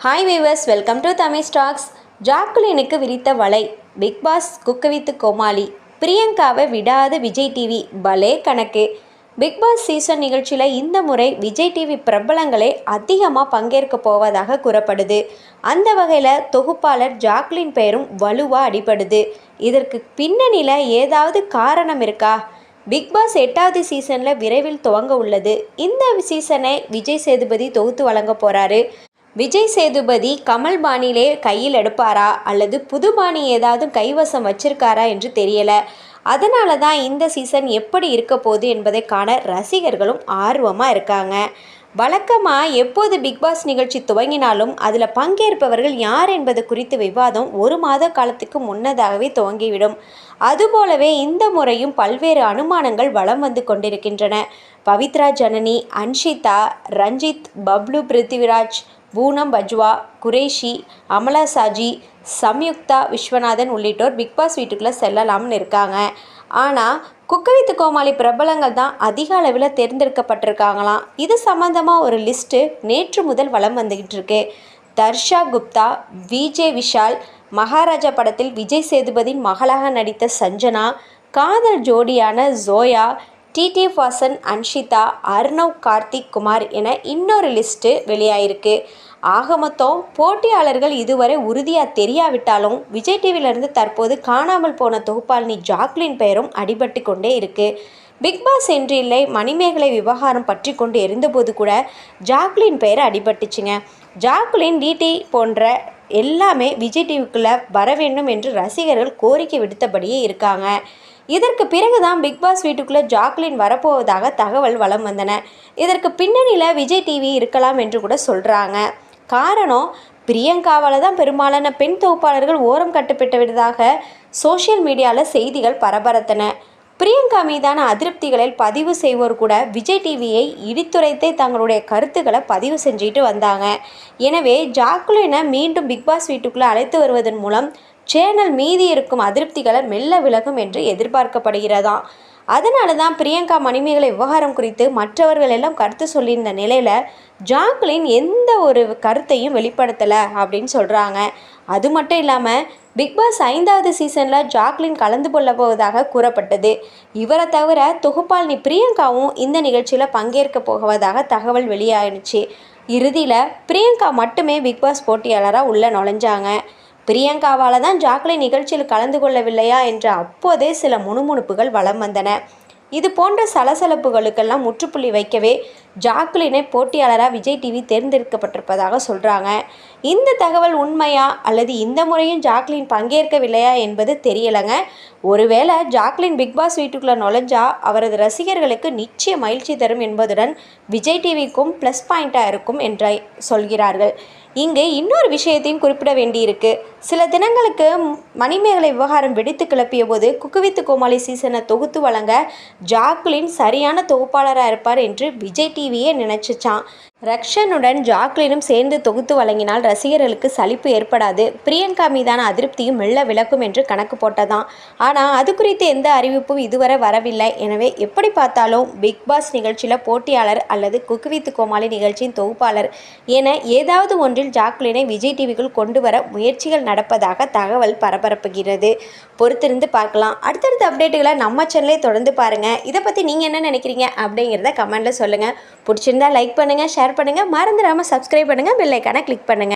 Hi viewers, welcome to Tamil stocks. ஜாக்குலினுக்கு விரித்த வலை. Big boss cook with Comali. பிரியங்காவை விடாத விஜய் டிவி பலே கணக்கு. பிக் பாஸ் சீசன் நிகழ்ச்சியில் இந்த முறை விஜய் டிவி பிரபலங்களே அதிகமாக பங்கேற்க போவதாக கூறப்படுது. அந்த வகையில் தொகுப்பாளர் ஜாக்குலின் பெயரும் வலுவாக அடிபடுது. இதற்கு பின்னணியில் ஏதாவது காரணம் இருக்கா? பிக் பாஸ் 8வது சீசனில் விரைவில் துவங்க உள்ளது. இந்த சீசனை விஜய் சேதுபதி தொகுத்து வழங்க போகிறாரு. விஜய் சேதுபதி கமல் பாணியிலே கையில் எடுப்பாரா அல்லது புது பாணி ஏதாவது கைவசம் வச்சிருக்காரா என்று தெரியல. அதனால தான் இந்த சீசன் எப்படி இருக்க போகுது என்பதை காண ரசிகர்களும் ஆர்வமாக இருக்காங்க. வழக்கமாக எப்போது பிக் பாஸ் நிகழ்ச்சி துவங்கினாலும் அதில் பங்கேற்பவர்கள் யார் என்பது குறித்து விவாதம் 1 மாத காலத்துக்கு முன்னதாகவே துவங்கிவிடும். அதுபோலவே இந்த முறையும் பல்வேறு அனுமானங்கள் வலம் வந்து கொண்டிருக்கின்றன. பவித்ரா ஜனனி, அன்ஷிதா, ரஞ்சித், பப்ளு பிருத்திவிராஜ், பூனம் பஜ்வா, குரேஷி, அமலா சாஜி, சம்யுக்தா விஸ்வநாதன் உள்ளிட்டோர் பிக் பாஸ் வீட்டுக்குள்ளே செல்லலாம்னு இருக்காங்க. ஆனால் குக்கு வித் கோமாளி பிரபலங்கள் தான் அதிக அளவில் தேர்ந்தெடுக்கப்பட்டிருக்காங்களாம். இது சம்மந்தமாக ஒரு லிஸ்ட்டு நேற்று முதல் வலம் வந்துக்கிட்டு இருக்கு. தர்ஷா குப்தா, விஜே விஷால், மகாராஜா படத்தில் விஜய் சேதுபதியின் மகளாக நடித்த சஞ்சனா, காதல் ஜோடியான ஜோயா, டிடி வாசன், அன்ஷிதா, அர்ணவ், கார்த்திக் குமார் என இன்னொரு லிஸ்ட்டு வெளியாயிருக்கு. ஆக மொத்தம் போட்டியாளர்கள் இதுவரை உறுதியாக தெரியாவிட்டாலும் விஜய் டிவியிலிருந்து தற்போது காணாமல் போன தொகுப்பாளினி ஜாக்குலின் பெயரும் அடிபட்டு கொண்டே இருக்குது. பிக் பாஸ் என்று இல்லை, மணிமேகலை விவகாரம் பற்றி கொண்டு இருந்தபோது கூட ஜாக்குலின் பெயர் அடிபட்டுச்சுங்க. ஜாக்குலின், டிடி போன்ற எல்லாமே விஜய் டிவிக்குள்ளே வர வேண்டும் என்று ரசிகர்கள் கோரிக்கை விடுத்தபடியே இருக்காங்க. இதற்கு பிறகுதான் பிக் பாஸ் வீட்டுக்குள்ளே ஜாக்குலின் வரப்போவதாக தகவல் வலம் வந்தன. இதற்கு பின்னணியில் விஜய் டிவி இருக்கலாம் என்று கூட சொல்கிறாங்க. காரணம், பிரியங்காவால் தான் பெரும்பாலான பெண் தொகுப்பாளர்கள் ஓரம் கட்டப்பட்டு விட்டதாக சோஷியல் மீடியாவில் செய்திகள் பரபரத்தன. பிரியங்கா மீதான அதிருப்திகளில் பதிவு செய்வோர் கூட விஜய் டிவியை இடித்துரைத்தே தங்களுடைய கருத்துக்களை பதிவு செஞ்சுட்டு வந்தாங்க. எனவே ஜாக்குலினை மீண்டும் பிக் பாஸ் வீட்டுக்குள்ளே அழைத்து வருவதன் மூலம் சேனல் மீதி இருக்கும் அதிருப்திகளை மெல்ல விலகும் என்று எதிர்பார்க்கப்படுகிறதாம். அதனால தான் பிரியங்கா மணிமேகலை விவகாரம் குறித்து மற்றவர்கள் எல்லாம் கருத்து சொல்லியிருந்த நிலையில் ஜாக்குலின் எந்த ஒரு கருத்தையும் வெளிப்படுத்தலை அப்படின்னு சொல்கிறாங்க. அது மட்டும் இல்லாமல் பிக் பாஸ் 5வது சீசனில் ஜாக்குலின் கலந்து கொள்ள போவதாக கூறப்பட்டது. இவரை தவிர தொகுப்பாளினி பிரியங்காவும் இந்த நிகழ்ச்சியில் பங்கேற்க போவதாக தகவல் வெளியாகிடுச்சு. இறுதியில் பிரியங்கா மட்டுமே பிக் பாஸ் போட்டியாளராக உள்ளே நுழைஞ்சாங்க. பிரியங்காவால் தான் ஜாக்குலின் நிகழ்ச்சியில் கலந்து கொள்ளவில்லையா என்ற அப்போதே சில முணுமுணுப்புகள் வலம் வந்தன. இது போன்ற சலசலப்புகளுக்கெல்லாம் முற்றுப்புள்ளி வைக்கவே ஜாக்குலினை போட்டியாளராக விஜய் டிவி தேர்ந்தெடுக்கப்பட்டிருப்பதாக சொல்கிறாங்க. இந்த தகவல் உண்மையா அல்லது இந்த முறையும் ஜாக்குலின் பங்கேற்கவில்லையா என்பது தெரியலைங்க. ஒருவேளை ஜாக்குலின் பிக் பாஸ் வீட்டுக்குள்ளே நுழைஞ்சா அவரது ரசிகர்களுக்கு நிச்சய மகிழ்ச்சி தரும் என்பதுடன் விஜய் டிவிக்கும் ப்ளஸ் பாயிண்ட்டாக இருக்கும் என்று சொல்கிறார்கள். இங்கு இன்னொரு விஷயத்தையும் குறிப்பிட வேண்டியிருக்கு. சில தினங்களுக்கு மணிமேகலை விவகாரம் வெடித்து கிளப்பிய போது குக்கு வித் கோமாளி சீசனை தொகுத்து வழங்க ஜாக்குலின் சரியான தொகுப்பாளராக இருப்பார் என்று விஜய் டிவியே நினைச்சிச்சான். ரக்ஷனுடன் ஜாக்குலினும் சேர்ந்து தொகுத்து வழங்கினால் ரசிகர்களுக்கு சலிப்பு ஏற்படாது, பிரியங்கா மீதான அதிருப்தியும் மெல்ல விளக்கும் என்று கணக்கு போட்டதான். ஆனால் அது குறித்து எந்த அறிவிப்பும் இதுவரை வரவில்லை. எனவே எப்படி பார்த்தாலும் பிக் பாஸ் நிகழ்ச்சியில் போட்டியாளர் அல்லது குக்கு வித் கோமாளி நிகழ்ச்சியின் தொகுப்பாளர் என ஏதாவது ஒன்றில் ஜாக்குலினை விஜய் டிவிக்குள் கொண்டு வர முயற்சிகள் நடப்பதாக தகவல் பரபரப்புகிறது. பொறுத்திருந்து பார்க்கலாம். அடுத்தடுத்த அப்டேட்டுகளை நம்ம சேனலே தொடர்ந்து பாருங்கள். இதை பற்றி நீங்கள் என்ன நினைக்கிறீங்க அப்படிங்கிறத கமெண்ட்டில் சொல்லுங்கள். பிடிச்சிருந்தா லைக் பண்ணுங்கள், ஷேர் பண்ணுங்கள், மறந்துடாமல் சப்ஸ்கிரைப் பண்ணுங்கள், பெல் ஐக்கானை கிளிக் பண்ணுங்கள்.